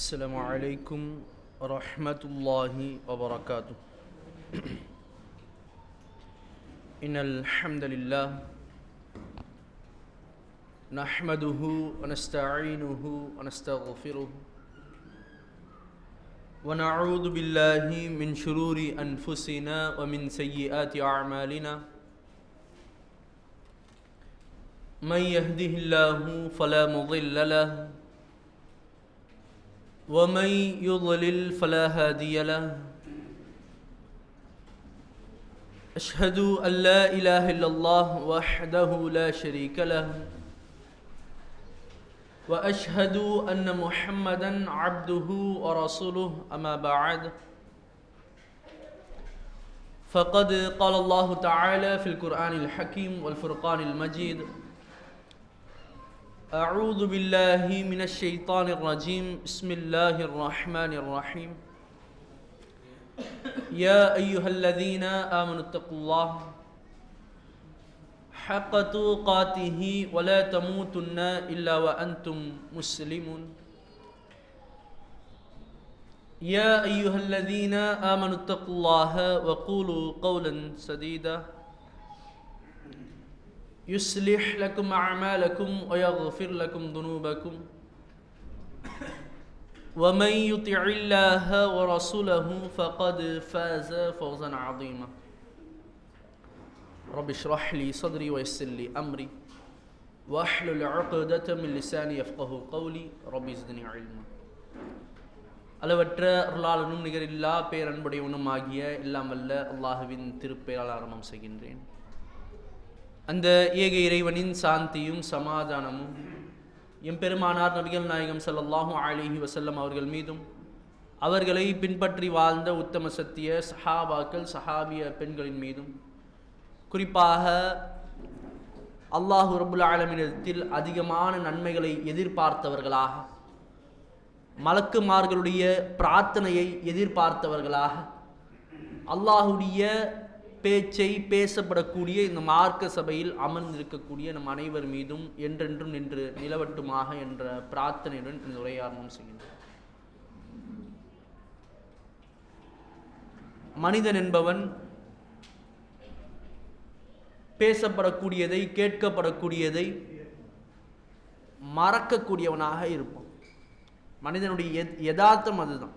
السلام عليكم ورحمة الله وبركاته. إن الحمد لله نحمده ونستعينه ونستغفره ونعوذ بالله من شرور أنفسنا ومن سيئات أعمالنا. من يهده الله فلا مضل له ومن يضلل فلا هادي له. أشهد أن لا إله إلا الله وحده لا شريك له وأشهد أن محمدا عبده ورسوله. أما بعد فقد قال الله تعالى في القرآن الحكيم والفرقان المجيد: أعوذ بالله من الشيطان الرجيم. بسم الله الرحمن الرحيم. يا أيها الذين آمنوا اتقوا الله حق تقاته ولا تموتن إلا وأنتم مسلمون. يا أيها الذين آمنوا اتقوا الله وقولوا قولا سديدا يصلح لكم أعمالكم ويغفر لكم ذنوبكم ومن يطع الله ورسوله فقد فاز فوزا عظيما. رب اشرح لي صدري ويسر لي أمري واحلل عقدة من لساني يفقهوا قولي. رب زدني علما. அளவற்ற அருளாளனும் நிகரில்லா பேரன்புடையவனும் ஆகிய எல்லாம் வல்ல அல்லாஹுவின் திருப்பெயரால் ஆரம்பம் செய்கின்றேன். அந்த ஏக இறைவனின் சாந்தியும் சமாதானமும் எம்பெருமானார் நபிகள் நாயகம் ஸல்லல்லாஹு அலைஹி வஸல்லம் அவர்கள் மீதும் அவர்களை பின்பற்றி வாழ்ந்த உத்தம சத்திய சஹாபாக்கள் சஹாபிய பெண்களின் மீதும் குறிப்பாக அல்லாஹ் ரப்புல் ஆலமீனிடத்தில் அதிகமான நன்மைகளை எதிர்பார்த்தவர்களாக, மலக்குமார்களுடைய பிரார்த்தனையை எதிர்பார்த்தவர்களாக, அல்லாஹுடைய பேச்சை பேசப்படக்கூடிய இந்த மார்க்க சபையில் அமர்ந்திருக்கக்கூடிய நம் அனைவர் மீதும் என்றென்றும் நின்று நிலவட்டுமாக என்ற பிரார்த்தனையுடன் இந்த உரையாடனம் செய்கின்றோம். மனிதன் என்பவன் பேசப்படக்கூடியதை கேட்கப்படக்கூடியதை மறக்கக்கூடியவனாக இருப்பான். மனிதனுடைய யதார்த்தம் அதுதான்.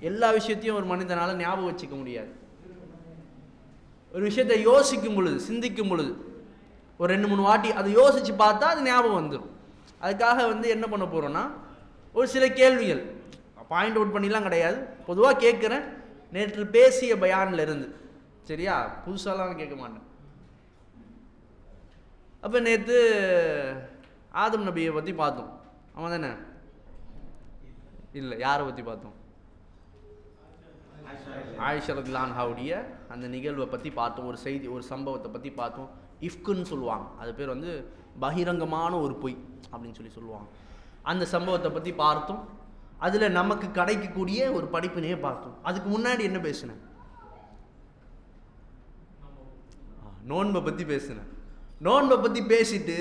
எல்லா விஷயத்தையும் ஒரு மனிதனால் ஞாபகம் வச்சுக்க முடியாது. ஒரு விஷயத்தை யோசிக்கும் பொழுது, சிந்திக்கும் பொழுது ஒரு 2-3 வாட்டி அதை யோசித்து பார்த்தா அது ஞாபகம் வந்துடும். அதுக்காக என்ன பண்ண போகிறோன்னா, ஒரு சில கேள்விகள் பாயிண்ட் அவுட் பண்ணிலாம் கிடையாது, பொதுவாக கேட்குறேன். நேற்று பேசிய பயானில் இருந்து, சரியா, புதுசாலாம் கேட்க மாட்டேன். அப்போ நேற்று ஆதம் நபியை பற்றி பார்த்தோம். அவன் தானே? இல்லை, யாரை பற்றி பார்த்தோம்? ஆயிஷா ரலியல்லாஹு அன்ஹாவுடைய அந்த நிகழ்வை பற்றி பார்த்தோம். ஒரு செய்தி, ஒரு சம்பவத்தை பற்றி பார்த்தோம். இஃப்குன்னு சொல்லுவாங்க, அது பேர் பகிரங்கமான ஒரு பொய் அப்படின்னு சொல்லுவாங்க. அந்த சம்பவத்தை பற்றி பார்த்தோம். அதில் நமக்கு கிடைக்கக்கூடிய ஒரு படிப்பினையே பார்த்தோம். அதுக்கு முன்னாடி என்ன பேசினேன்? நோன்பை பற்றி பேசினேன். நோன்பை பற்றி பேசிட்டு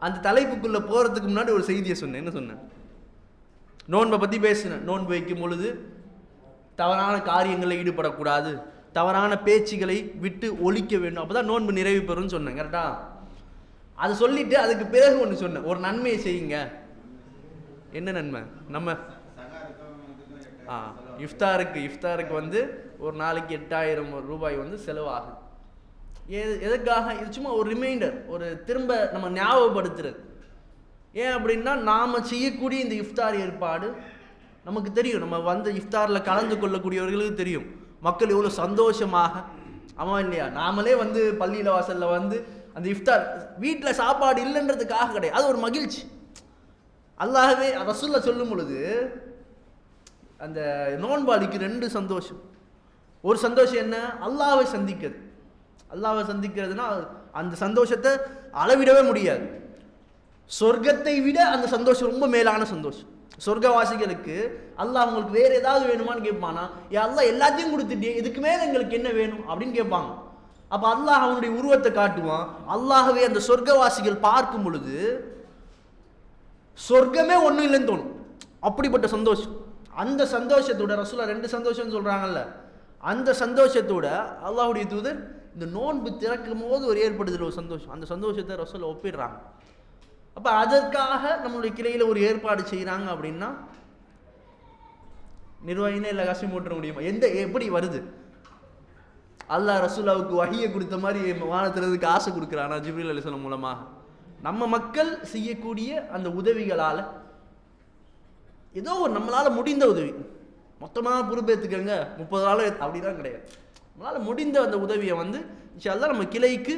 அந்த தலைப்புக்குள்ளே போகிறதுக்கு முன்னாடி ஒரு செய்தியை சொன்னேன். என்ன சொன்னேன்? நோன்பை பற்றி பேசினேன். நோன்பு வைக்கும் பொழுது தவறான காரியங்களில் ஈடுபடக்கூடாது, தவறான பேச்சுகளை விட்டு ஒழிக்க வேண்டும், அப்போ தான் நோன்பு நிறைவு பெறும்னு சொன்னேன். கரெக்டா? அதை சொல்லிவிட்டு அதுக்கு பிறகு ஒன்று சொன்னேன், ஒரு நன்மையை செய்யுங்க. என்ன நன்மை? நம்ம இஃப்தாருக்கு ஒரு நாளைக்கு 8000 ரூபாய் செலவாகுது. எதுக்காக? இது சும்மா ஒரு ரிமைண்டர், ஒரு திரும்ப நம்ம ஞாபகப்படுத்துறது. ஏன் அப்படின்னா, நாம் செய்யக்கூடிய இந்த இஃப்தார் ஏற்பாடு நமக்கு தெரியும். நம்ம இஃப்தாரில் கலந்து கொள்ளக்கூடியவர்களுக்கு தெரியும் மக்கள் எவ்வளோ சந்தோஷமாக, ஆமாம் இல்லையா? நாமளே பள்ளியில் வாசலில் அந்த இஃப்தார் வீட்டில் சாப்பாடு இல்லைன்றதுக்காக கிடையாது, அது ஒரு மகிழ்ச்சி. அல்லாஹ்வே ரசூலுல்லாஹ் சொல்லும் பொழுது அந்த நோன்பாளிக்கு 2 சந்தோஷம். ஒரு சந்தோஷம் என்ன? அல்லாஹ்வை சந்திக்கிறது. அல்லாஹ்வை சந்திக்கிறதுனா அந்த சந்தோஷத்தை அளவிடவே முடியாது. சொர்க்கத்தை விட அந்த சந்தோஷம் ரொம்ப மேலான சந்தோஷம். சொர்க்கவாசிகளுக்கு அல்லாஹ் உங்களுக்கு வேறு ஏதாவது வேணுமான்னு கேட்பானா? அல்லாஹ் எல்லாத்தையும் கொடுத்துட்டே, இதுக்கு மேலே எங்களுக்கு என்ன வேணும் அப்படின்னு கேட்பாங்க. அப்போ அல்லாஹ் அவனுடைய உருவத்தை காட்டுவான். அல்லாஹ்வே அந்த சொர்க்கவாசிகள் பார்க்கும் பொழுது சொர்க்கமே ஒன்றும் இல்லைன்னு தோணும். அப்படிப்பட்ட சந்தோஷம். அந்த சந்தோஷத்தோட ரசூலுல்லாஹ் 2 சந்தோஷம் சொல்றாங்கல்ல, அந்த சந்தோஷத்தோட அல்லாஹ்வுடைய தூதர் இந்த நோன்பு திறக்கும் போது ஒரு ஏற்படுதல் ஒரு சந்தோஷம், அந்த சந்தோஷத்தை ரசூலுல்லாஹ் ஒப்பிடுறாங்க. அப்போ அதற்காக நம்மளுடைய கிளையில் ஒரு ஏற்பாடு செய்கிறாங்க அப்படின்னா நிர்வாகினே இல்லை காசு மூட்ட முடியுமா? எப்படி வருது? அல்லாஹ் ரசூலுல்லாஹ்வுக்கு வஹியை கொடுத்த மாதிரி வானத்திலிருந்து காசு கொடுக்குறானா ஜிப்ரீல் அலைஹிஸ்ஸலாம் மூலமாக. நம்ம மக்கள் செய்யக்கூடிய அந்த உதவிகளால் ஏதோ ஒரு நம்மளால் முடிந்த உதவி, மொத்தமாக பொறுப்பேற்றுக்கங்க 30 நாள் அப்படிதான் கிடையாது. நம்மளால் முடிந்த அந்த உதவியை வந்து இன்ஷா அல்லாஹ் நம்ம கிளைக்கு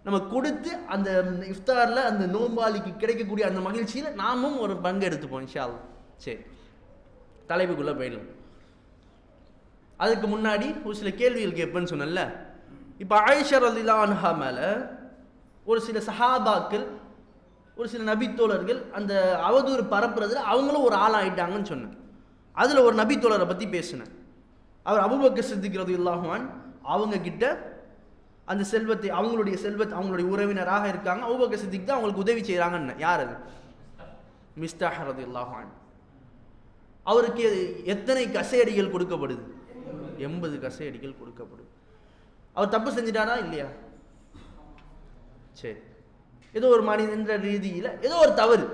நம்ம கொடுத்து அந்த இஃப்தாரில் அந்த நோம்பாளிக்கு கிடைக்கக்கூடிய அந்த மகிழ்ச்சியில் நாமும் ஒரு பங்கு எடுத்துப்போம் இன்ஷா அல்லாஹ். சரி, தலைப்புக்குள்ளே போயிடலாம். அதுக்கு முன்னாடி ஒரு சில கேள்விகள் கேட்பேன்னு சொன்னேன்ல. இப்போ ஆயிஷா ரலியல்லாஹு அன்ஹா மேலே ஒரு சில சஹாபாக்கள், ஒரு சில நபித்தோழர்கள் அந்த அவதூறு பரப்புறதுல அவங்களும் ஒரு ஆள் ஆகிட்டாங்கன்னு சொன்னேன். அதில் ஒரு நபித்தோழரை பற்றி பேசினேன். அவர் அபூபக்கர் சித்திக் ரலியல்லாஹு அன்ஹு. அவங்க கிட்ட அந்த செல்வத்தை, அவங்களுடைய செல்வத்தை, அவங்களுடைய உறவினராக இருக்காங்க, அபூபக்கர் சித்திக் தான் அவங்களுக்கு உதவி செய்கிறாங்கன்னு. யார் அது? மிஸ்தாஹ் ரலியல்லாஹு அன்ஹு. அவருக்கு எத்தனை கசையடிகள் கொடுக்கப்படுது? 80 கசையடிகள் கொடுக்கப்படுது. அவர் தப்பு செஞ்சிட்டாரா இல்லையா? சரி, ஏதோ ஒரு மனிதன்ற ரீதியில் ஏதோ ஒரு தவறு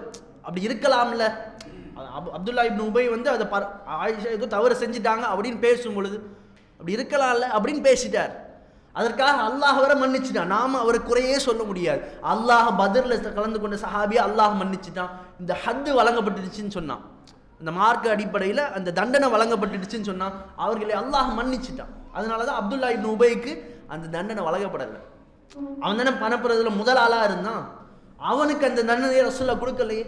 அப்படி இருக்கலாம்ல. அப்துல்லா இப்னு உபை வந்து அதை ஆயிஷா ஏதோ தவறு செஞ்சிட்டாங்க அப்படின்னு பேசும் பொழுது அப்படி இருக்கலாம்ல அப்படின்னு பேசிட்டார். அதற்காக அல்லாஹ் அவரை மன்னிச்சுட்டான். நாம அவரை குறையே சொல்ல முடியாது. அல்லாஹ் பத்ர்ல கலந்து கொண்ட சஹாபியை அல்லாஹ் மன்னிச்சுட்டான். இந்த ஹத்து வழங்கப்பட்டுடுச்சுன்னு சொன்னான், இந்த மார்க்க அடிப்படையில் அந்த தண்டனை வழங்கப்பட்டுடுச்சுன்னு சொன்னான், அவர்களை அல்லாஹ் மன்னிச்சுட்டான். அதனால தான் அப்துல்லா இப்னு உபைக்கு அந்த தண்டனை வழங்கப்படலை. அவன் தானே பணப்புறதுல முதல் ஆளாக இருந்தான். அவனுக்கு அந்த தண்டனையை ரசூலுல்லாஹ் கொடுக்கலையே.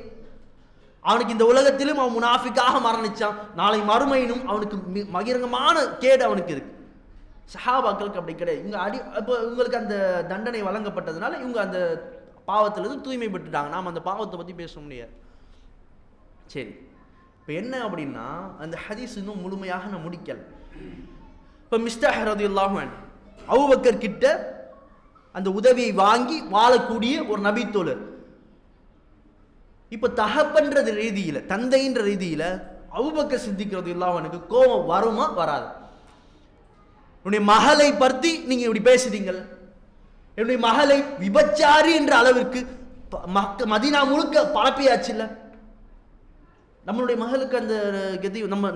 அவனுக்கு இந்த உலகத்திலும் அவன் முனாஃபிக்காக மரணிச்சான், நாளை மறுமையினும் அவனுக்கு மகிரங்கமான கேடு அவனுக்கு இருக்கு. சஹாபாக்களுக்கு அப்படி கிடையாது. இப்போ இவங்களுக்கு அந்த தண்டனை வழங்கப்பட்டதுனால இவங்க அந்த பாவத்திலிருந்து தூய்மை பெற்றுட்டாங்க. நாம் அந்த பாவத்தை பற்றி பேச முடியாது. சரி, இப்போ என்ன அப்படின்னா அந்த ஹதீஸ் இன்னும் முழுமையாக நான் முடிக்கல. இப்போ மிஸ்தாஹ் ரலியல்லாஹு அன்ஹு அபூபக்கர் கிட்ட அந்த உதவியை வாங்கி வாழக்கூடிய ஒரு நபித்தோழர். இப்போ தகப்பன்ற ரீதியில், தந்தைன்ற ரீதியில் அபூபக்கர் சித்திக் ரலியல்லாஹு அன்ஹுக்கு கோபம் வருமா வராது? என்னுடைய மகளை பற்றி நீங்க இப்படி பேசுறீங்கள், என்னுடைய மகளை விபச்சாரி என்ற அளவிற்கு மதீனா முழுக்க பரப்பியாச்சு இல்ல. நம்மளுடைய மகளுக்கு அந்த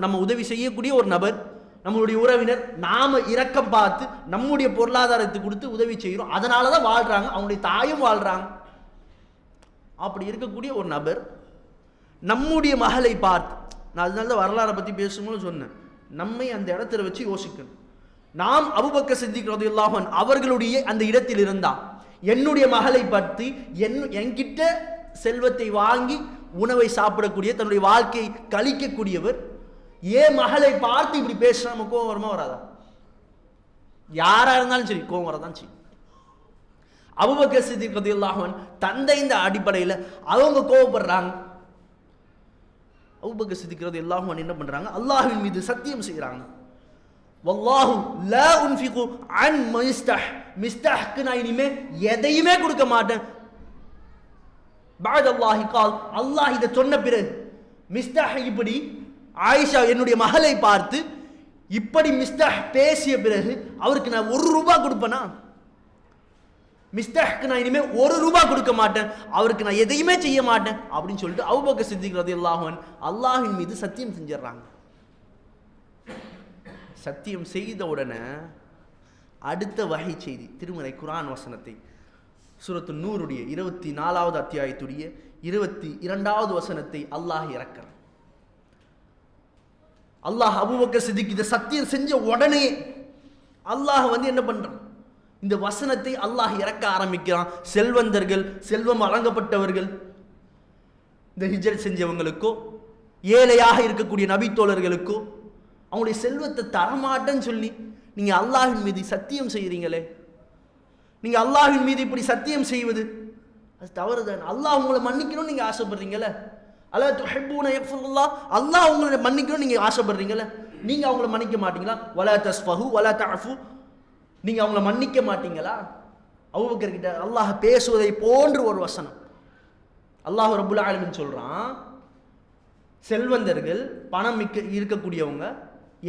நம்ம உதவி செய்யக்கூடிய ஒரு நபர், நம்மளுடைய உறவினர், நாம இரக்கம் பார்த்து நம்முடைய பொருளாதாரத்தை கொடுத்து உதவி செய்கிறோம், அதனாலதான் வாழ்றாங்க, அவங்களுடைய தாயும் வாழ்றாங்க. அப்படி இருக்கக்கூடிய ஒரு நபர் நம்முடைய மகளை பார்த்து, நான் அதனாலதான் வரலாறை பத்தி பேசும்போது சொன்னேன், நம்மை அந்த இடத்துல வச்சு யோசிக்கணும். நாம் அபூபக்கர் சித்திக் ரலியல்லாஹு அன்ஹு அவர்களுடைய அந்த இடத்தில் இருந்தா என்னுடைய மகளை பற்றி என்கிட்ட செல்வத்தை வாங்கி உணவை சாப்பிடக்கூடிய, தன்னுடைய வாழ்க்கையை கழிக்கக்கூடியவர் ஏன் மகளை பார்த்து இப்படி பேசுறா, நம்ம கோபம் வருமா வராதா? யாரா இருந்தாலும் சரி கோபம் வரதான் செய்யும். அபூபக்கர் சித்திக் ரலியல்லாஹு அன்ஹு தந்தை இந்த அடிப்படையில் அவங்க கோபப்படுறாங்க. அபூபக்கர் சித்திக் ரலியல்லாஹு அன்ஹு என்ன பண்றாங்க? அல்லாஹ்வின் மீது சத்தியம் செய்யறாங்க. வல்லாஹு லா உன்ஃபிகு அன் மிஸ்தாஹ், மிஸ்தாஹ்க்கு நான் இனிமே எதையுமே கொடுக்க மாட்டேன். பஅதல்லாஹி கால், அல்லாஹ் இதை சொன்ன பிறகு மிஸ்தாஹ் இப்படி ஆயிஷா என்னுடைய மகளை பார்த்து இப்படி மிஸ்தாஹ் பேசிய பிறகு அவருக்கு நான் 1 ரூபாய் கொடுப்பேனா? மிஸ்தாஹ்க்கு நான் இனிமே 1 ரூபாய் கொடுக்க மாட்டேன், அவருக்கு நான் எதையுமே செய்ய மாட்டேன் அப்படின்னு சொல்லிட்டு அபூபக்கர் சித்திக் ரலியல்லாஹு அன்ஹு அல்லாஹ்வின் மீது சத்தியம் செஞ்சிடறாங்க. சத்தியம் செய்த உடனே அடுத்த வகை செய்தி திருமறை குர்ஆன் வசனத்தை சூரத்து நூருடைய 24வது அத்தியாயத்துடைய 22வது வசனத்தை அல்லாஹ் இறக்கிறான். அல்லாஹ் அபூபக்கர் சித்திக் இதை சத்தியம் செஞ்ச உடனே அல்லாஹ் என்ன பண்றான்? இந்த வசனத்தை அல்லாஹ் இறக்க ஆரம்பிக்கிறான். செல்வந்தர்கள், செல்வம் வழங்கப்பட்டவர்கள், இந்த ஹிஜ்ரத் செஞ்சவங்களுக்கோ ஏழையாக இருக்கக்கூடிய நபித்தோழர்களுக்கோ அவங்களுடைய செல்வத்தை தரமாட்டேன்னு சொல்லி நீங்க அல்லாஹ்வின் மீது சத்தியம் செய்கிறீங்களே, நீங்க அல்லாஹ்வின் மீது இப்படி சத்தியம் செய்வது அது தவறுதான். அல்லாஹ் உங்களை மன்னிக்கணும்னு நீங்க ஆசைப்படுறீங்களே, அல்லா துஹிப்பூன யக்ஃபிருல்லாஹ், அல்லாஹ் உங்களை மன்னிக்கணும்னு நீங்க ஆசைப்படுறீங்களே, நீங்க அவங்கள மன்னிக்க மாட்டீங்களா? வலா தஸ்ஃபஹு வலா தஅஃபு, நீங்க அவங்கள மன்னிக்க மாட்டீங்களா? அபூபக்கர் கிட்ட அல்லாஹ் பேசுவதை போன்று ஒரு வசனம். அல்லாஹ் ரப்புல் ஆலமீன் சொல்றான், செல்வந்தர்கள், பணம் மிக்க இருக்கக்கூடியவங்க,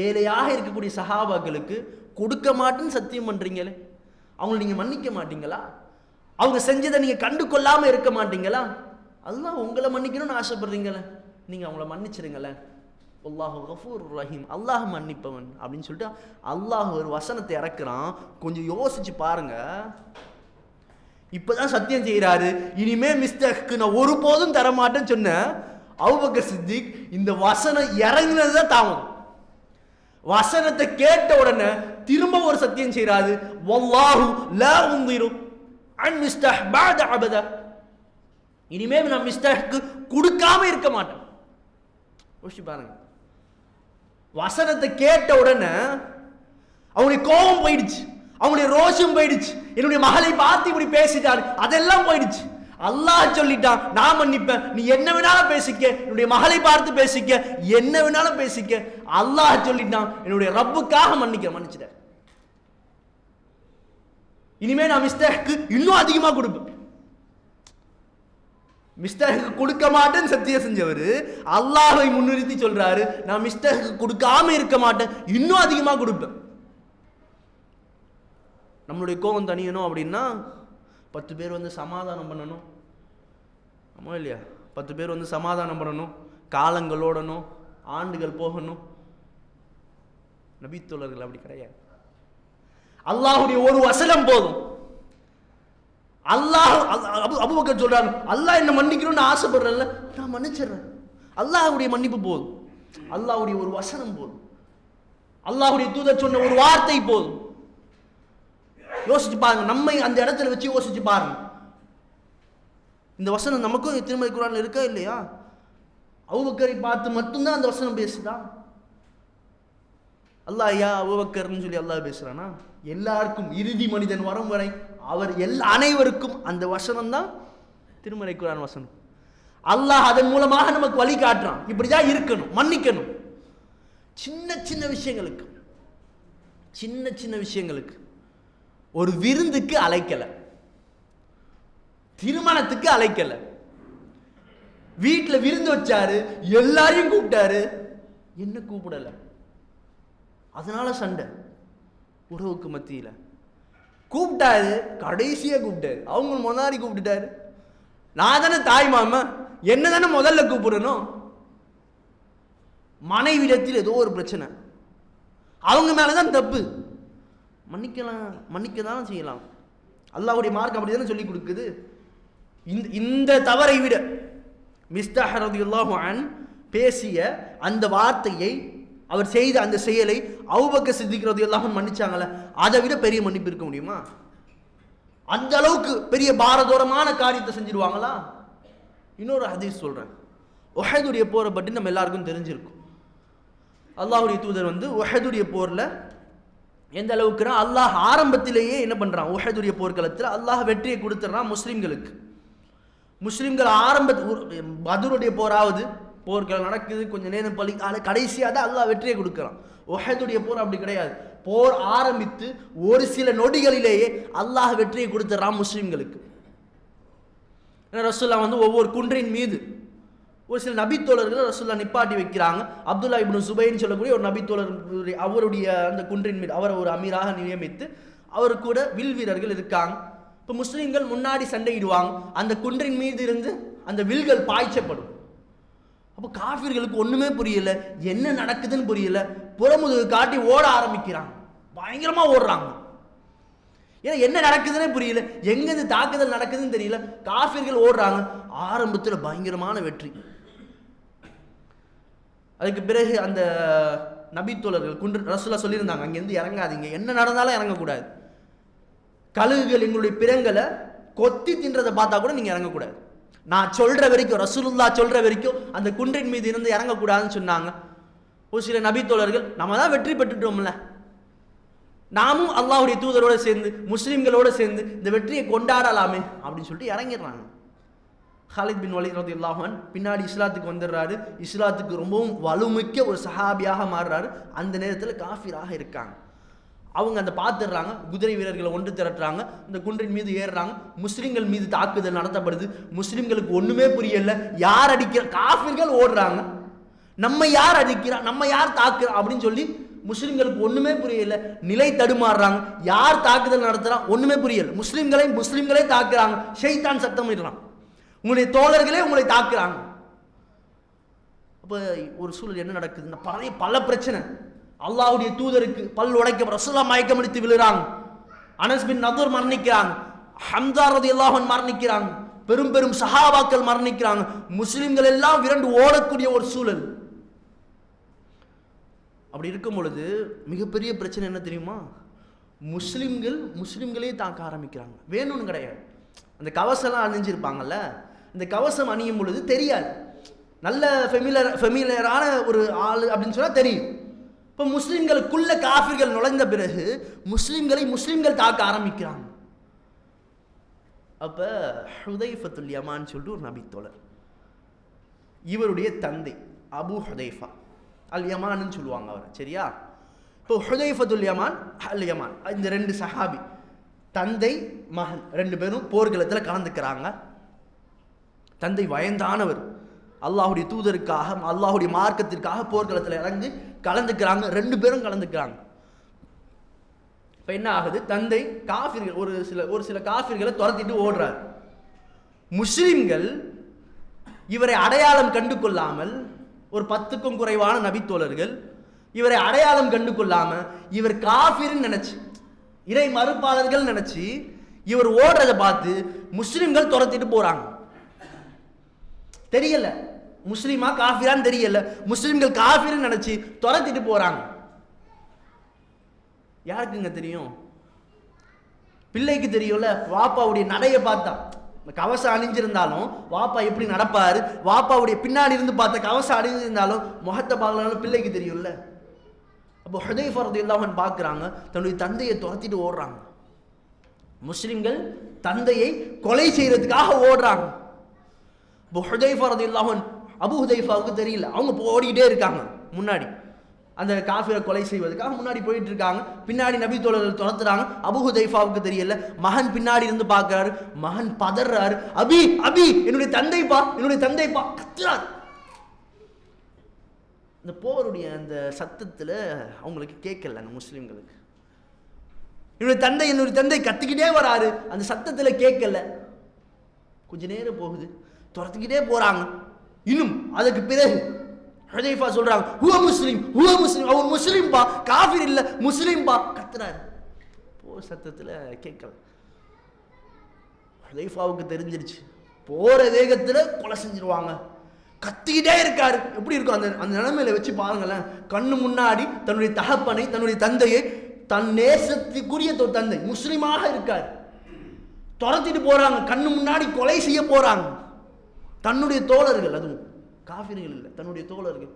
ஏழையாக இருக்கக்கூடிய சஹாபாக்களுக்கு கொடுக்க மாட்டேன்னு சத்தியம் பண்றீங்களே, அவங்களை நீங்க மன்னிக்க மாட்டீங்களா? அவங்க செஞ்சதை நீங்க கண்டு கொள்ளாம இருக்க மாட்டீங்களா? அல்லாஹ் உங்களை மன்னிக்கணும்னு ஆசைப்படுறீங்களே, நீங்க அவங்கள மன்னிச்சிருங்களேன். அல்லாஹு கஃபூர் ரஹீம், அல்லாஹ் மன்னிப்பவன் அப்படின்னு சொல்லிட்டு அல்லாஹ் ஒரு வசனத்தை இறக்குறான். கொஞ்சம் யோசிச்சு பாருங்க. இப்பதான் சத்தியம் செய்யறாரு, இனிமே மிஸ்டேக்கு நான் ஒருபோதும் தரமாட்டேன்னு சொன்ன அபூபக்கர் சித்திக் இந்த வசனம் இறங்கினதுதான் தாமதம். வசனத்தை கேட்ட உடனே திரும்ப ஒரு சத்தியம் செய்யறாரு, வல்லாஹு லா உந்திரு அன் மிஸ்தஹ் பஅத அபத, இனிமே நான் மிஸ்டேக்கு கொடுக்காம இருக்க மாட்டேன். யோசிச்சு பாருங்க. வசனத்தை கேட்ட உடனே அவனுடைய கோபம் போயிடுச்சு, அவனுடைய ரோஷம் போயிடுச்சு. என்னுடைய மகளை பார்த்து இப்படி பேசிட்டாரு, அதெல்லாம் போயிடுச்சு. அல்லாஹ் சொல்லிட்டான், நான் மன்னிப்பேன், நீ என்ன வேணாலும் பேசிக்க, என்னுடைய மகளை பார்த்து பேசிக்க, என்ன வேணாலும் பேசிக்க. அல்லாஹ் சொல்லிட்டான், என்னுடைய ரப்புக்காக மன்னிச்சிட்டேன். இனிமே நான் மிஸ்டேக்கு இன்னும் அதிகமா கொடுப்பேன். மிஸ்டேக்கு கொடுக்க மாட்டேன்னு சத்தியம் செஞ்சவர் அல்லாஹை முன்னிறுத்தி சொல்றாரு, நான் மிஸ்டேக்கு கொடுக்காம இருக்க மாட்டேன், இன்னும் அதிகமா கொடுப்பேன். நம்மளுடைய கோபம் தணியணும் அப்படின்னா 10 பேர் வந்து சமாதானம் பண்ணணும். ஆமா இல்லையா? 10 பேர் வந்து சமாதானம் பண்ணணும், காலங்கள் ஓடணும், ஆண்டுகள் போகணும். நபித்தோழர்கள் அப்படி கிடையாது. அல்லாஹ்வுடைய ஒரு வசனம் போதும். அல்லாஹ் அபூபக்கர் சொல்றாரு, அல்லாஹ் என்ன மன்னிக்கணும்னு ஆசைப்படுறேன்ல, நான் மன்னிச்சிடுறேன். அல்லாஹ்வுடைய மன்னிப்பு போதும், அல்லாஹ்வுடைய ஒரு வசனம் போதும், அல்லாஹ்வுடைய தூதர் சொன்ன ஒரு வார்த்தை போதும். யோசிச்சு பாருங்க, நம்மை அந்த இடத்துல வச்சு யோசிச்சு பாருங்க. இந்த வசனம் நமக்கும் திருமறை குர்ஆன்ல இருக்கா இல்லையா? அபூபக்கரை பார்த்து மட்டும்தான் அந்த வசனம் பேசுதா? அல்லாஹ் யா அபூபக்கர்னு சொல்லி அல்லாஹ் பேசுறானா? எல்லாருக்கும், இறுதி மனிதன் வரும் வரை அவர் அனைவருக்கும் அந்த வசனம் தான் திருமறை குர்ஆன் வசனம். அல்லாஹ் அதன் மூலமாக நமக்கு வழி காட்டுறான், இப்படிதான் இருக்கணும், மன்னிக்கணும். சின்ன சின்ன விஷயங்களுக்கு, சின்ன சின்ன விஷயங்களுக்கு. ஒரு விருந்துக்கு அழைக்கல, திருமணத்துக்கு அழைக்கல, வீட்டில் விருந்து வச்சாரு, எல்லாரையும் கூப்பிட்டாரு, என்ன கூப்பிடல, அதனால சண்டை உறவுக்கு மத்தியில. கூப்பிட்டாரு, கடைசியா கூப்பிட்டாரு, அவங்க முன்னாடி கூப்பிட்டுட்டாரு. நான் தானே தாய் மாமா, என்ன தானே முதல்ல கூப்பிடணும். மனைவிடத்தில் ஏதோ ஒரு பிரச்சனை, அவங்க மேலதான் தப்பு, மன்னிக்கலாம், மன்னிக்க தான் செய்யலாம். அல்லாஹ்வுடைய மார்க்கம் அப்படி தானே சொல்லி கொடுக்குது. இந்த தவறை விட மிஸ்தாஹ் ரலியல்லாஹு அன்ஹு பேசிய அந்த வார்த்தையை, அவர் செய்த அந்த செயலை அபூபக்கர் சித்திக் ரலியல்லாஹு அன்ஹு மன்னிச்சாங்கல்ல, அதை விட பெரிய மன்னிப்பு இருக்க முடியுமா? அந்த அளவுக்கு பெரிய பாரதூரமான காரியத்தை செஞ்சிருவாங்களா? இன்னொரு ஹதீஸ் சொல்றேன். உஹதுடைய போரை பற்றி நம்ம எல்லாருக்கும் தெரிஞ்சிருக்கும். அல்லாஹ்வுடைய தூதர் வந்து உஹதுடைய போர்ல எந்த அளவுக்குனா, அல்லாஹ் ஆரம்பத்திலேயே என்ன பண்றான், உஹதுடைய போர்க்களத்தில் அல்லாஹ் வெற்றியை கொடுத்துறான் முஸ்லிம்களுக்கு. முஸ்லிம்கள் பத்ருடைய போராவது, போர்கள் நடக்குது, கொஞ்சம் நேரம் பள்ளி, கடைசியாக தான் அல்லாஹ் வெற்றியை கொடுக்குறான். உஹதுடைய போர் அப்படி கிடையாது. போர் ஆரம்பித்து ஒரு சில நொடிகளிலேயே அல்லாஹ் வெற்றியை கொடுத்துறான் முஸ்லிம்களுக்கு. ரசூலுல்லாஹ் வந்து ஒவ்வொரு குன்றின் மீது ஒரு சில நபித்தோழர்கள் ரசூலுல்லாஹ் நிப்பாட்டி வைக்கிறாங்க. அப்துல்லா இப்னு சுபைர்னு சொல்லக்கூடிய ஒரு நபித்தோழர், அவருடைய அந்த குன்றின் மீது அவரை ஒரு அமீராக நியமித்து, அவரு கூட வில் வீரர்கள் இருக்காங்க. இப்போ முஸ்லீம்கள் முன்னாடி சண்டையிடுவாங்க, அந்த குன்றின் மீது இருந்து அந்த வில்கள் பாய்ச்சப்படும். அப்போ காஃபிர்களுக்கு ஒண்ணுமே புரியல, என்ன நடக்குதுன்னு புரியல, புறமுதுகு காட்டி ஓட ஆரம்பிக்கிறாங்க, பயங்கரமா ஓடுறாங்க. ஏன்னா என்ன நடக்குதுன்னே புரியல, எங்கிருந்து தாக்குதல் நடக்குதுன்னு தெரியல, காஃபிர்கள் ஓடுறாங்க. ஆரம்பத்தில் பயங்கரமான வெற்றி. அதுக்கு பிறகு அந்த நபித்தோழர்கள் ரசூலுல்லாஹ் சொல்லியிருந்தாங்க, அங்கேருந்து இறங்காதீங்க, என்ன நடந்தாலும் இறங்கக்கூடாது. கழுகுகள் எங்களுடைய பிறங்களை கொத்தி தின்றதை பார்த்தா கூட நீங்க இறங்கக்கூடாது. நான் சொல்ற வரைக்கும், ரசூலுல்லாஹ் சொல்ற வரைக்கும் அந்த குன்றின் மீது இருந்து இறங்கக்கூடாதுன்னு சொன்னாங்க. ஒரு சில நபித்தோழர்கள், நம்ம தான் வெற்றி பெற்றுட்டோம்ல, நாமும் அல்லாஹ்வுடைய தூதரோட சேர்ந்து முஸ்லிம்களோட சேர்ந்து இந்த வெற்றியை கொண்டாடலாமே அப்படின்னு சொல்லிட்டு இறங்கிடுறாங்க. ஹாலித் பின் வலீத் ரலியல்லாஹு அன்ஹு பின்னாடி இஸ்லாத்துக்கு வந்துடுறாரு. இஸ்லாத்துக்கு ரொம்பவும் வலுமிக்க ஒரு சஹாபியாக மாறுறாரு. அந்த நேரத்தில் காஃபிராக இருக்காங்க. அவங்க அந்த பார்த்துடுறாங்க, குதிரை வீரர்களை ஒன்று திரட்டுறாங்க, இந்த குன்றின் மீது ஏறுறாங்க. முஸ்லிம்கள் மீது தாக்குதல் நடத்தப்படுது. முஸ்லிம்களுக்கு ஒண்ணுமே புரியல, யார் அடிக்கிற, காஃபிர்கள் ஓடுறாங்க. நம்ம யார் அடிக்கிறான், நம்ம யார் தாக்குறோம் அப்படின்னு சொல்லி முஸ்லிம்களுக்கு ஒண்ணுமே புரியல. நிலை தடுமாறுறாங்க. யார் தாக்குதல் நடத்துறான் ஒண்ணுமே புரியல. முஸ்லிம்களே தாக்குறாங்க. ஷைத்தான் சத்தம் இடுறான். உங்களுடைய தோழர்களே உங்களை தாக்குறாங்க. அப்ப ஒரு சூழல் என்ன நடக்குதுன்னா, பல பிரச்சனை. அல்லாஹ்வுடைய தூதருக்கு பல் உடைக்க ரசூலுல்லாஹ் மயக்கம் அடித்து விழுறாங்க. அனஸ் பின் நதுர் மரணிக்கிறாங்க. ஹம்ஸா ரலியல்லாஹு அன்ஹு மரணிக்கிறாங்க. பெரும் பெரும் சஹாபாக்கள் மரணிக்கிறாங்க. முஸ்லிம்கள் எல்லாம் விரண்டு ஓடக்கூடிய ஒரு சூழல். அப்படி இருக்கும் பொழுது மிகப்பெரிய பிரச்சனை என்ன தெரியுமா? முஸ்லிம்களே தாக்க ஆரம்பிக்கிறாங்க. வேணும்னு கிடையாது. அந்த கவசம் அணிஞ்சிருப்பாங்கல்ல, இந்த கவசம் அணியும் பொழுது தெரியாது, நல்ல ஃபெமிலியரான ஒரு ஆள் அப்படின்னு சொன்னா தெரியும். இப்போ முஸ்லிம்களுக்குள்ள காஃபிர்கள் நுழைந்த பிறகு முஸ்லிம்கள் தாக்க ஆரம்பிக்கிறாங்க. அப்ப ஹுதைஃபத்துல் யமான் சொல்லிட்டு ஒரு நபி தோழர், இவருடைய தந்தை அபு ஹுதைஃபா அல் யமான்னு சொல்லுவாங்க அவர், சரியா? இப்போ ஹுதைஃபத்துல் யமான் அல் யமான், இந்த ரெண்டு சஹாபி, தந்தை மகன் ரெண்டு பேரும் போர்க்களத்தில் கலந்துக்கிறாங்க. தந்தை வயதானவர், அல்லாஹுடைய தூதருக்காக அல்லாஹுடைய மார்க்கத்திற்காக போர்க்களத்தில் இறங்கி கலந்துக்கிறாங்க. ரெண்டு பேரும் கலந்துக்கிறாங்க. இப்போ என்ன ஆகுது? தந்தை காஃபிர்கள் ஒரு சில காஃபிர்களை துரத்திட்டு ஓடுறார். முஸ்லிம்கள் இவரை அடையாளம் கண்டு கொள்ளாமல், ஒரு 10க்கும் குறைவான நபித்தோழர்கள் இவரை அடையாளம் கண்டு கொள்ளாம, இவர் காஃபிர்னு நினைச்சு, இறை மறுப்பாளர்கள் நினைச்சு இவர் ஓடுறதை பார்த்து முஸ்லிம்கள் துரத்திட்டு போறாங்க. தெரியல முஸ்லிமா காஃபிரான்னு தெரியல, முஸ்லிம்கள் காஃபிர்னு நினைச்சு துரத்திட்டு போறாங்க. யாருக்குங்க தெரியும்? பிள்ளைக்கு தெரியும்ல. வாப்பாவுடைய நடையை பார்த்தா, கவசம் அணிஞ்சிருந்தாலும் வாப்பா எப்படி நடப்பாரு, வாப்பாவுடைய பின்னாடி இருந்து பார்த்த கவசம் அணிஞ்சிருந்தாலும் முகத்தை பார்க்கலாலும் பிள்ளைக்கு தெரியும்ல. அப்போ ஹுதைஃபா ரலியல்லாஹு அன்ஹு பார்க்குறாங்க, தன்னுடைய தந்தையை துரத்திட்டு ஓடுறாங்க. முஸ்லிம்கள் தந்தையை கொலை செய்யறதுக்காக ஓடுறாங்க. இப்போ ஹுதைஃபா ரலியல்லாஹு அன்ஹு, அபு ஹுதைஃபாவுக்கு தெரியல, அவங்க ஓடிக்கிட்டே இருக்காங்க. முன்னாடி அந்த காஃபிரை கொலை செய்வதற்காக முன்னாடி போயிட்டு இருக்காங்க. பின்னாடி நபி தோழர்கள் துரத்துறாங்க. அபு ஹுதைஃபாவுக்கு தெரியல. மகன் பின்னாடி இருந்து பார்க்கிறாரு. மகன் பதறாரு, அபி அபி, என்னுடைய தந்தைப்பா கத்துறாரு. இந்த போருடைய அந்த சத்தத்துல அவங்களுக்கு கேட்கல, அந்த முஸ்லிம்களுக்கு. என்னுடைய தந்தை கத்திக்கிட்டே வராரு, அந்த சத்தத்துல கேட்கல. கொஞ்ச நேரம் போகுது, துரத்துக்கிட்டே போறாங்க. இன்னும் அதுக்கு பிறகு ஹுதைஃபா சொல்றாங்க, ஹுவ முஸ்லிம், அவர் முஸ்லிம்பா, காஃபிர் இல்ல, முஸ்லிம்பா கத்துறாரு. போர் சத்தத்துல கேட்கல. ஹுதைஃபாவுக்கு தெரிஞ்சிருச்சு, போற வேகத்துல கொலை செஞ்சிருவாங்க. கத்திக்கிட்டே இருக்காரு. எப்படி இருக்கும் அந்த நிலைமையில வச்சு பாருங்களேன். கண்ணு முன்னாடி தன்னுடைய தகப்பனை, தன்னுடைய தந்தையை, தன் நேசத்துக்குரிய தந்தை முஸ்லிமாக இருக்காரு, துரத்திட்டு போறாங்க. கண்ணு முன்னாடி கொலை செய்ய போறாங்க. தன்னுடைய தோழர்கள், அதுவும் காஃபிர்கள் இல்லை, தன்னுடைய தோழர்கள்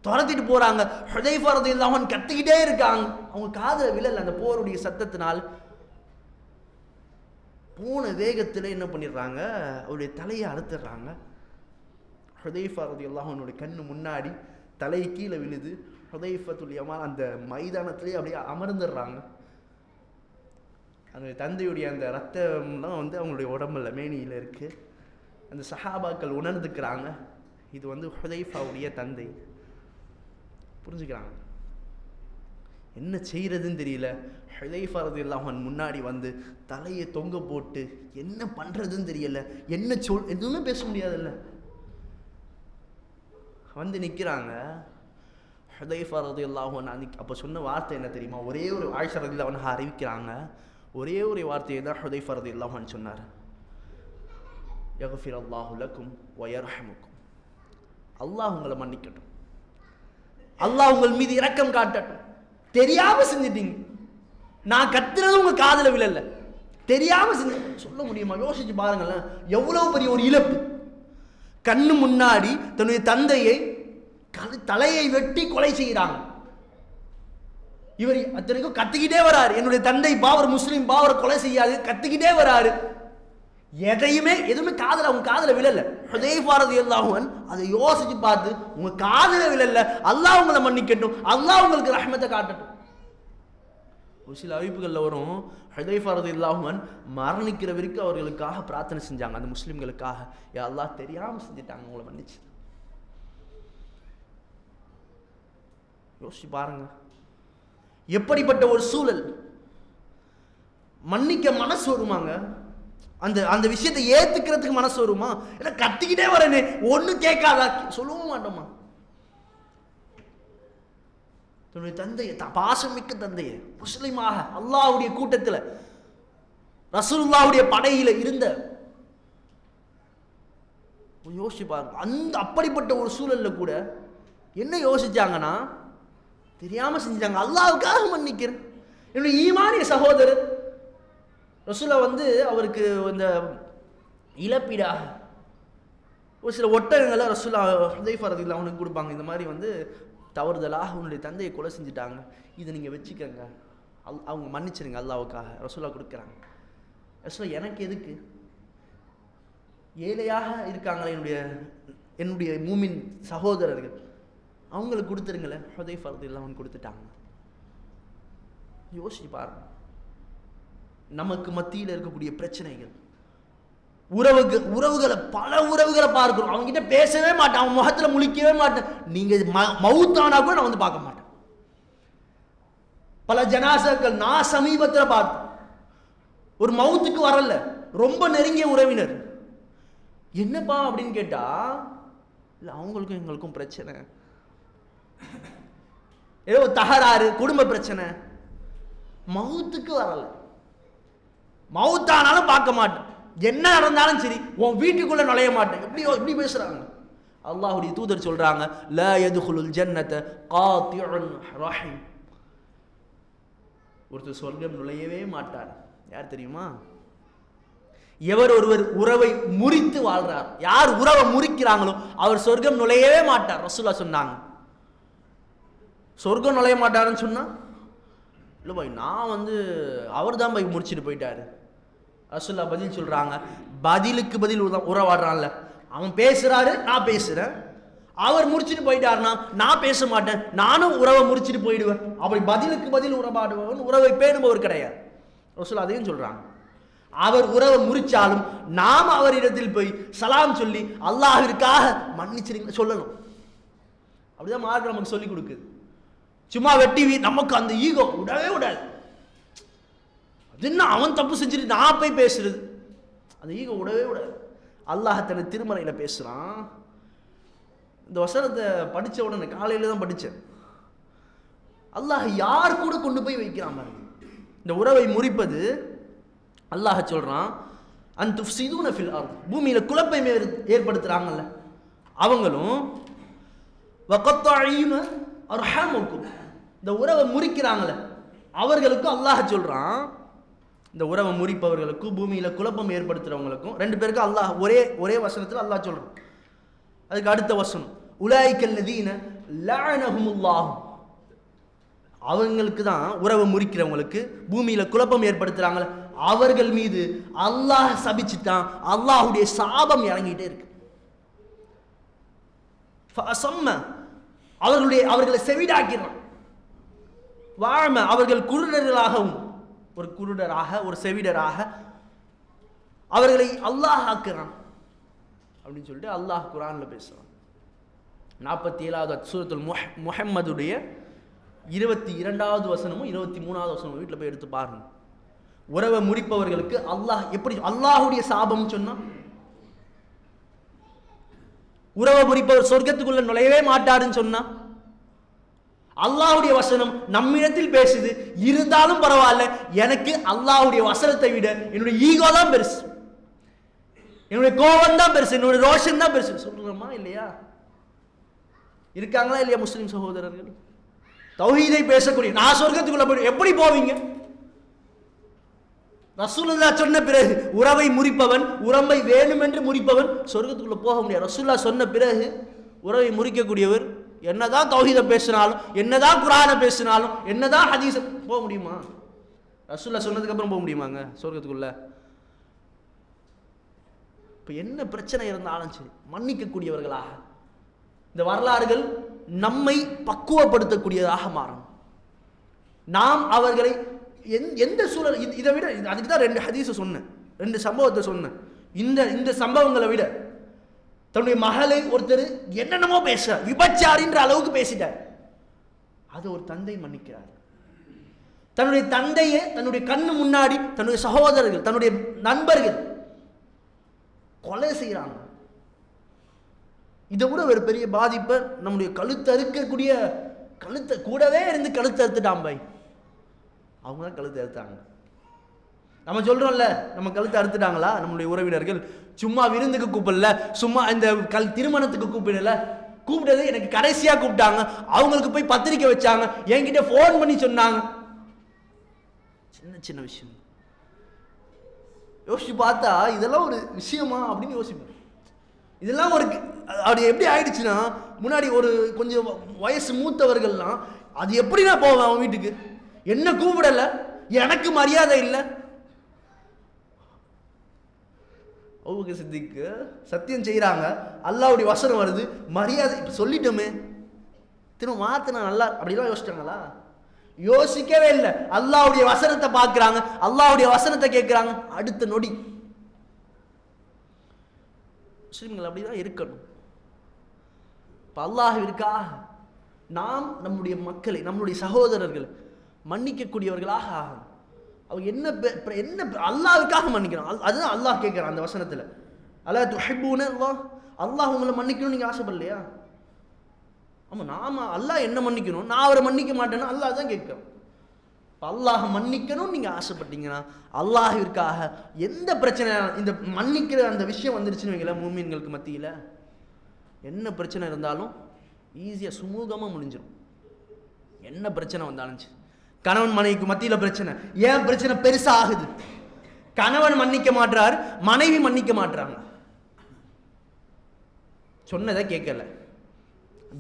துரத்திட்டு போறாங்க. ஹுதைஃபா ரலியல்லாஹு அன்ஹு கத்திக்கிட்டே இருக்காங்க. அவங்க காதுல விழல அந்த போருடைய சத்தத்தினால். போன வேகத்தில் என்ன பண்ணிடுறாங்க, அவருடைய தலையை அறுத்துடுறாங்க. ஹுதைஃபா ரலியல்லாஹு அன்ஹுடைய கண்ணு முன்னாடி தலை கீழே விழுது. ஹுதைஃபத்துல் யமான் அந்த மைதானத்திலே அப்படியே அமர்ந்துடுறாங்க. அந்த தந்தையுடைய அந்த ரத்தம்லாம் அவங்களுடைய உடம்புல மேனியில் இருக்கு. அந்த சஹாபாக்கள் உணர்ந்துக்கிறாங்க, இது ஹுதைஃபாவுடைய தந்தை. புரிஞ்சுக்கிறாங்க. என்ன செய்யறதுன்னு தெரியல. ஹுதைஃபா ரலியல்லாஹு அன்ஹு முன்னாடி தலையை தொங்க போட்டு என்ன பண்றதுன்னு தெரியல, எதுவுமே பேச முடியாதுல்ல. நிற்கிறாங்க. ஹுதைஃபா ரலியல்லாஹு அன்ஹு அப்போ சொன்ன வார்த்தை என்ன தெரியுமா? ஒரே ஒரு ஆயிஷா ரலியல்லாஹு அன்ஹா அறிவிக்கிறாங்க, ஒரே ஒரு வார்த்தையை தான் ஹுதைஃபா ரலியல்லாஹு அன்ஹு சொன்னார், யக்ஃபிரல்லாஹு லக்கும் வ யர்ஹமுக்கும். அல்லாஹ் உங்களை மன்னிக்கட்டும், அல்லாஹ் உங்கள் மீது இரக்கம் காட்டட்டும். தெரியாம செஞ்சிட்டீங்க, நான் கத்துறது உங்க காதுல விழல, தெரியாம செஞ்சு. சொல்ல முடியுமா? யோசிச்சு பாருங்களேன், எவ்வளவு பெரிய ஒரு இழப்பு. கண்ணு முன்னாடி தன்னுடைய தந்தையை தலையை வெட்டி கொலை செய்கிறாங்க. இவர் அத்தனைக்கும் கத்திக்கிட்டே வராரு, என்னுடைய தந்தை பாவர் முஸ்லீம், பாவரை கொலை செய்யாது, கத்திக்கிட்டே வராரு. எதுவுமே காதுல, அவங்க காதுல விழல. ஹுதைஃபா ரலியல்லாஹு அன்ஹு அதை யோசிச்சு பார்த்து, உங்க காதுல விழல, அல்லாஹ் உங்களை மன்னிக்கட்டும், அல்லாஹ் உங்களுக்கு ரஹ்மத்தை காட்டட்டும். ஒரு சில அறிவிப்புகள்ல வரும், ஹுதைஃபா ரலியல்லாஹு அன்ஹு மரணிக்கிற வரைக்கும் அவர்களுக்காக பிரார்த்தனை செஞ்சாங்க, அந்த முஸ்லிம்களுக்காக. யா அல்லாஹ் தெரியாம செஞ்சுட்டாங்க, உங்களை மன்னிச்சு. யோசிச்சு பாருங்க, எப்படிப்பட்ட ஒரு சூழல். மன்னிக்க மனசு வருமாங்க? அந்த அந்த விஷயத்தை ஏத்துக்கிறதுக்கு மனசு வருமா? ஏன்னா கத்திக்கிட்டே வரேனே, ஒண்ணு கேட்காதா சொல்லவும் மாட்டோமா? தன்னுடைய தந்தையை, பாசமிக்க தந்தையை, முஸ்லிமாக அல்லாஹ்வுடைய கூட்டத்தில் ரசூலுல்லாஹ்வுடைய படையில இருந்த, யோசிச்சு பாருங்க. அந்த அப்படிப்பட்ட ஒரு சூழல்ல கூட என்ன யோசிச்சாங்கன்னா, தெரியாம செஞ்சாங்க, அல்லாஹ்வுக்காக மன்னிக்கிறேன். என்னுடைய ஈமானிய சகோதரர் ரசூலா அவருக்கு இந்த இழப்பீடாக ஒரு சில ஒட்டகங்களை ரசூலா ஹுதைஃபா ரலியல்லாஹு அன்ஹு கொடுப்பாங்க. இந்த மாதிரி தவறுதலாக உன்னுடைய தந்தையை கொலை செஞ்சுட்டாங்க, இதை நீங்கள் வச்சுக்கோங்க, அவங்க மன்னிச்சிருங்க அல்லாஹ்வுக்காக. ரசூலா கொடுக்குறாங்க. ரசூலா எனக்கு எதுக்கு? ஏழையாக இருக்காங்களே என்னுடைய மூமின் சகோதரர்கள், அவங்களுக்கு கொடுத்துருங்களேன். ஹுதைஃபா ரலியல்லாஹு அன்ஹு கொடுத்துட்டாங்க. யோசிச்சு பாருங்க, நமக்கு மத்தியில் இருக்கக்கூடிய பிரச்சனைகள், உறவுகளை, பல உறவுகளை பார்க்கிறோம். அவங்க கிட்ட பேசவே மாட்டேன், அவன் முகத்தில் முழிக்கவே மாட்டேன். நீங்க மவுத்தானா கூட நான் பார்க்க மாட்டேன். பல ஜனாசாக்கள் நான் சமீபத்தில் பார்த்தேன், ஒரு மவுத்துக்கு வரல, ரொம்ப நெருங்கிய உறவினர். என்னப்பா அப்படின்னு கேட்டா, இல்லை அவங்களுக்கும் எங்களுக்கும் பிரச்சனை, ஏதோ தகராறு, குடும்ப பிரச்சனை. மவுத்துக்கு வரல, மவுத்தானாலும் பார்க்க மாட்டேன், என்ன நடந்தாலும் சரி உன் வீட்டுக்குள்ள நுழைய மாட்டேன். எப்படி பேசுறாங்க? அல்லாஹ்வுடைய தூதர் சொல்றாங்க, லா யதுகுலுல் ஜன்னத காத்திஉன் ரஹீம். ஒருத்தர் சொர்க்கம் நுழையவே மாட்டார். யார் தெரியுமா? எவர் ஒருவர் உறவை முறித்து வாழ்றார். யார் உறவை முறிக்கிறாங்களோ அவர் சொர்க்கம் நுழையவே மாட்டார். ரசூலுல்லாஹ் சொன்னாங்க. சொர்க்கம் நுழைய மாட்டாருன்னு சொன்னா, இல்லை பாய் நான் அவர் தான் போய் முடிச்சுட்டு போயிட்டாரு. ரசூலுல்லாஹ் பதில் சொல்றாங்க, பதிலுக்கு பதில் உறவாடுறான்ல, அவன் பேசுறாரு, நான் பேசுறேன், அவர் முடிச்சுட்டு போயிட்டாருன்னா நான் பேச மாட்டேன், நானும் உறவை முடிச்சுட்டு போயிடுவேன். அப்படி பதிலுக்கு பதில் உறவாடுபவன் உறவை பேணுபவர் கிடையாது. ரசூலுல்லாஹ் அதையும் சொல்றாங்க. அவர் உறவை முறிச்சாலும் நாம் அவரிடத்தில் போய் சலாம் சொல்லி அல்லாஹ்விற்காக மன்னிச்சிருங்க சொல்லணும். அப்படிதான் மார்க்கம் நமக்கு சொல்லி கொடுக்குது. சும்மா வெட்டி நமக்கு அந்த ஈகோ விடவே விடாது. அது என்ன, அவன் தப்பு செஞ்சுட்டு நான் போய் பேசுறது, அந்த ஈகோ விடவே விடாது. அல்லாஹ் தன்னை திருமறையில பேசுறான். இந்த வசனத்தை படிச்ச உடனே காலையில தான் படிச்சேன். அல்லாஹ் யார் கூட கொண்டு போய் வைக்கிறான் பாருங்க. இந்த உறவை முறிப்பது அல்லாஹ் சொல்றான், அன்துஃப்ஸிதூன ஃபில் அர்த், பூமியில குழப்பை ஏற்படுத்துறாங்கல்ல அவங்களும், வகத்தஈன அர்ஹமுக்கும், இந்த உறவை முறிக்கிறாங்கல்ல அவர்களுக்கும் அல்லாஹ் சொல்றான், இந்த உறவை முறிப்பவர்களுக்கும் பூமியில குழப்பம் ஏற்படுத்துறவங்களுக்கும் ரெண்டு பேருக்கும் அல்லாஹ் ஒரே வசனத்தில் அல்லாஹ் சொல்றான். அதுக்கு அடுத்த வசனம், உலாயிக்கல்லதீன லஅனஹுமுல்லாஹ், அவங்களுக்கு தான் உறவை முறிக்கிறவங்களுக்கு பூமியில குழப்பம் ஏற்படுத்துறாங்களே அவர்கள் மீது அல்லாஹ் சபிச்சுட்டான், அல்லாஹ்வுடைய சாபம் இறங்கிட்டே இருக்கு. அவர்களை செவிடாக்கிறான். வாழ அவர்கள் குருடர்களாகவும், ஒரு குருடராக ஒரு செவிடராக அவர்களை அல்லாஹ் ஆக்குறான் அப்படின்னு சொல்லிட்டு அல்லாஹ் குர்ஆன்ல பேசுறான். 47வது சூரத்துல் முஹம்மதுடைய 22வது வசனமும் 23வது வசனமும் வீட்டில் போய் எடுத்து பாருங்க. உறவை முறிப்பவர்களுக்கு அல்லாஹ் எப்படி அல்லாஹ்வுடைய சாபம் சொன்னா, உறவை முறிப்பவர் சொர்க்கத்துக்குள்ள நுழையவே மாட்டாருன்னு சொன்னா, அல்லாஹ்வுடைய வசனம் நம்மிடத்தில் பேசுது, இருந்தாலும் பரவாயில்ல, எனக்கு அல்லாஹ்வுடைய வசனத்தை விட என்னுடைய ஈகோ தான் பெருசு, என்னுடைய கோபம் தான் பெருசு, என்னுடைய ரோஷன் தான் பெருசு சொல்றோமா இல்லையா? இருக்காங்களா இல்லையா முஸ்லிம் சகோதரர்கள்? தௌஹீதை பேசக்கூடிய, நான் சொர்க்கத்துக்குள்ள போய் எப்படி போவீங்க? ரசூலுல்லாஹ் சொன்ன பிறகு உறவை முறிப்பவன், உறவை வேணுமென்று முறிப்பவன் சொர்க்கத்துக்குள்ள போக முடியாது. ரசூலுல்லாஹ் சொன்ன பிறகு உறவை முறிக்கக்கூடியவர் என்னதான் தௌஹீதை பேசினாலும், என்னதான் குர்ஆனை பேசினாலும், என்னதான் ஹதீஸை போக முடியுமா? ரசூலுல்லாஹ் சொன்னதுக்கு அப்புறம் போக முடியுமாங்க சொர்க்கத்துக்குள்ள? இப்போ என்ன பிரச்சனை இருந்தாலும் சரி மன்னிக்கக்கூடியவர்களாக இந்த வரலாறுகள் நம்மை பக்குவப்படுத்தக்கூடியதாக மாறும். நாம் அவர்களை எந்த சூழல், இதை விட அதுக்கு தான் 2 ஹதீஸை சொன்னேன், 2 சம்பவத்தை சொன்னேன். இந்த சம்பவங்களை விட தன்னுடைய மகளை ஒருத்தர் என்னென்னமோ பேச, விபச்சாரின்ற அளவுக்கு பேசிட்டார். அது ஒரு தந்தை மன்னிக்கிறார். தன்னுடைய தந்தையை தன்னுடைய கண்ணு முன்னாடி தன்னுடைய சகோதரர்கள், தன்னுடைய நண்பர்கள் கொலை செய்யறாங்க. இதை விட ஒரு பெரிய பாதிப்பை நம்முடைய கழுத்தை அறுக்கக்கூடிய, கழுத்தை கூடவே இருந்து கழுத்தை அறுத்துட்டான் பாய், அவங்க தான் கழுத்தை அறுத்தாங்க. நம்ம சொல்றோம்ல, நம்ம கழுத்தை அறுத்துட்டாங்களா நம்மளுடைய உறவினர்கள், சும்மா விருந்துக்கு கூப்பிடல, சும்மா இந்த திருமணத்துக்கு கூப்பிடல, கூப்பிட்டது எனக்கு கடைசியா கூப்பிட்டாங்க, அவங்களுக்கு போய் பத்திரிக்கை வச்சாங்க, என்கிட்ட போன் பண்ணி சொன்னாங்க. சின்ன சின்ன விஷயம் யோசிச்சு பார்த்தா இதெல்லாம் ஒரு விஷயமா அப்படின்னு யோசிப்போம். இதெல்லாம் ஒரு அப்படி எப்படி ஆயிடுச்சுன்னா, முன்னாடி ஒரு கொஞ்சம் வயசு மூத்தவர்கள்லாம் அது எப்படி நான் போவேன் அவன் வீட்டுக்கு, என்ன கூப்பிடல, எனக்கு மரியாதை இல்லை. அபூபக்கர் சித்திக்கு சத்தியம் செய்யறாங்க, அல்லாஹ்வுடைய வசனம் வருது, மரியாதை இப்ப சொல்லிட்டோமே திரும்ப மாத்தினா நல்லா, அப்படிலாம் யோசிச்சாங்களா? யோசிக்கவே இல்லை. அல்லாஹ்வுடைய வசனத்தை பார்க்கிறாங்க, அல்லாஹ்வுடைய வசனத்தை கேட்கிறாங்க, அடுத்த நொடி. முஸ்லிம்கள் அப்படிதான் இருக்கணும். இப்ப அல்லாஹ்விற்காக நாம் நம்முடைய மக்களை, நம்முடைய சகோதரர்கள் மன்னிக்கக்கூடியவர்களாக ஆகணும். அவங்க என்ன அல்லாஹ்வுக்காக மன்னிக்கணும். அதுதான் அல்லாஹ் கேட்கிறான் அந்த வசனத்துல. அலா துஹிப்பூன அல்லாஹ், அல்லாஹ் உங்களை மன்னிக்கணும் நீங்க ஆசைப்படலையா? ஆமா, நாம அல்லாஹ் என்ன மன்னிக்கணும், நான் அவரை மன்னிக்க மாட்டேன்னா அல்லாஹ் தான் கேட்கிறோம். அல்லாஹ் மன்னிக்கணும் நீங்க ஆசைப்பட்டீங்கன்னா, அல்லாஹ்விற்காக எந்த பிரச்சனை, இந்த மன்னிக்கிற அந்த விஷயம் வந்துருச்சுன்னு வைங்களேன், மூமின்களுக்கு மத்தியில என்ன பிரச்சனை இருந்தாலும் ஈஸியா சுமூகமா முடிஞ்சிடும். என்ன பிரச்சனை வந்தாலும், கணவன் மனைவிக்கு மத்தியில பிரச்சனை, ஏன் பிரச்சனை பெருசா ஆகுது? கணவன் மன்னிக்க மாட்டார், மனைவி மன்னிக்க மாட்டாங்க. சொன்னதை கேட்கல,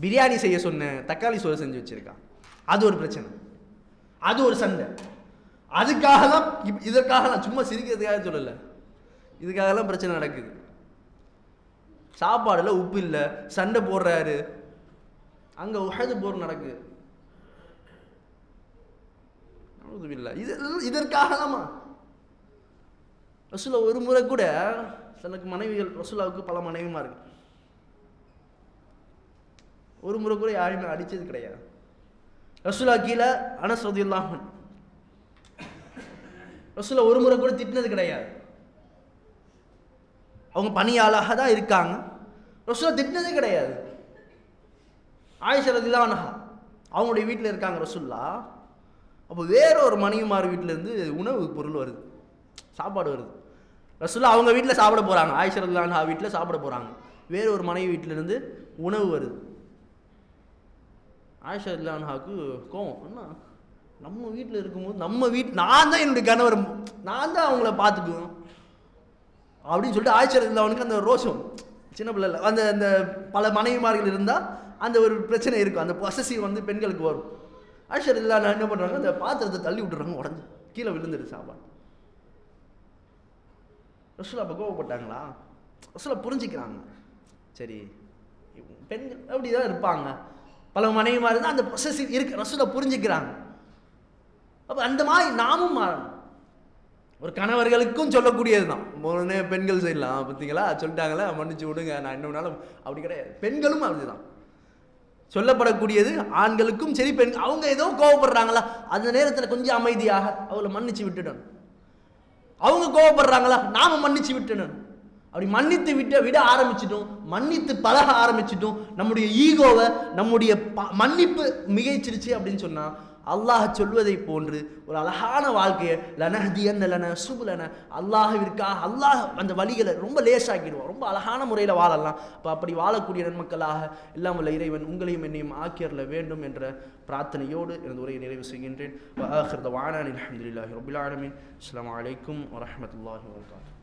பிரியாணி செய்ய சொன்ன தக்காளி சோறு செஞ்சு வச்சிருக்கான், அது ஒரு பிரச்சனை, அது ஒரு சண்டை. அதுக்காகலாம் இதற்காகலாம் சும்மா சிரிக்கிறதுக்காக சொல்லல, இதுக்காகலாம் பிரச்சனை நடக்குது. சாப்பாடுல உப்பு இல்லை, சண்டை போடுறாரு, அங்க உஹது போர் நடக்குது. இதற்காகலாமா? ரசூலா ஒரு முறை கூட தனக்கு மனைவிகள், ரசூலாவுக்கு பல மனைவிமா இருக்கு, ஒரு முறை கூட யாரையுமே அடிச்சது கிடையாது. ரசூலா கீழே அனஸ் ரலியல்லாஹு அன்ஹு, ரசூலா ஒரு முறை கூட திட்டினது கிடையாது. அவங்க பணியாளாக தான் இருக்காங்க, ரசூலா திட்டினதே கிடையாது. ஆயிஷா ரலியல்லாஹு அன்ஹா அவங்களுடைய வீட்டில் இருக்காங்க ரசூல்லா. அப்போ வேற ஒரு மனைவிமார் வீட்டிலேருந்து உணவு பொருள் வருது, சாப்பாடு வருது. ரசூல்லா அவங்க வீட்டில் சாப்பிட போகிறாங்க, ஆயிஷா ரலியல்லாஹு அன்ஹா வீட்டில் சாப்பிட போகிறாங்க, வேற ஒரு மனைவி வீட்டிலேருந்து உணவு வருது. ஆயிஷா ரலியல்லாஹு அன்ஹாவுக்கு கோவம், அண்ணா நம்ம வீட்டில் இருக்கும்போது நம்ம நான் தான் என்னுடைய கணவர், நான் தான் அவங்கள பார்த்துக்குவேன் அப்படின்னு சொல்லிட்டு ஆயிஷா ரலியல்லாஹு அன்ஹாவுக்கு அந்த ரோஷம், சின்ன பிள்ளை அந்த அந்த பல மனைவிமார்கள் இருந்தால் அந்த ஒரு பிரச்சனை இருக்கும், அந்த பொசசிவ் வந்து பெண்களுக்கு வரும். ஆயிஷா ரலியல்லாஹு அன்ஹா என்ன பண்ணுறாங்க, அந்த பாத்திரத்தை தள்ளி விட்டுறாங்க, உடஞ்சி கீழே விழுந்துடுது சாப்பாடு. ரசூலா அப்போ கோவப்பட்டாங்களா? ரசூலா புரிஞ்சுக்கிறாங்க, சரி பெண்கள் அப்படி தான் இருப்பாங்க, பல மனைவிமார் இருந்தால் அந்த பொசசிவ் இருக்கு, ரசூலா புரிஞ்சுக்கிறாங்க. அப்போ அந்த மாதிரி நாமும் மாறணும். ஒரு கணவர்களுக்கும் சொல்லக்கூடியது தான், உடனே பெண்கள் செய்யலாம், பார்த்தீங்களா சொல்லிட்டாங்களா மன்னிச்சு விடுங்க, நான் என்ன வேணாலும், அப்படி கிடையாது. பெண்களும் அப்படிதான் சொல்லப்படக்கூடியது, ஆண்களுக்கும் சரி பெண், அவங்க ஏதோ கோவப்படுறாங்களா அந்த நேரத்தில் கொஞ்சம் அமைதியாக அவளை மன்னிச்சு விட்டுடணும். அவங்க கோவப்படுறாங்களா நாம மன்னிச்சு விட்டுடணும். அப்படி மன்னித்து விட ஆரம்பிச்சிட்டோம், மன்னித்து பழக ஆரம்பிச்சிட்டோம், நம்முடைய ஈகோவை, நம்முடைய மன்னிப்பு மிகைச்சிருச்சு அப்படின்னு சொன்னா அல்லாஹ் சொல்வதை போன்று ஒரு அழகான வாழ்க்கையை லனஹ்தியன்ன சுபுலன, அல்லாஹ்விற்காக அல்லாஹ் அந்த வழிகளை ரொம்ப லேசாக்கிடுவோம், ரொம்ப அழகான முறையில் வாழலாம். அப்போ அப்படி வாழக்கூடிய நன்மக்களாக எல்லாம் வல்ல இறைவன் உங்களையும் என்னையும் ஆக்கியர்ல வேண்டும் என்ற பிரார்த்தனையோடு எனது உரையை நிறைவு செய்கின்றேன். வஆகிரு தஅவானா அல்ஹம்துலில்லாஹி ரப்பில் ஆலமீன். அஸ்ஸலாமு அலைக்கும் வரஹ்மத்துல்லாஹி வபரகாத்துஹு.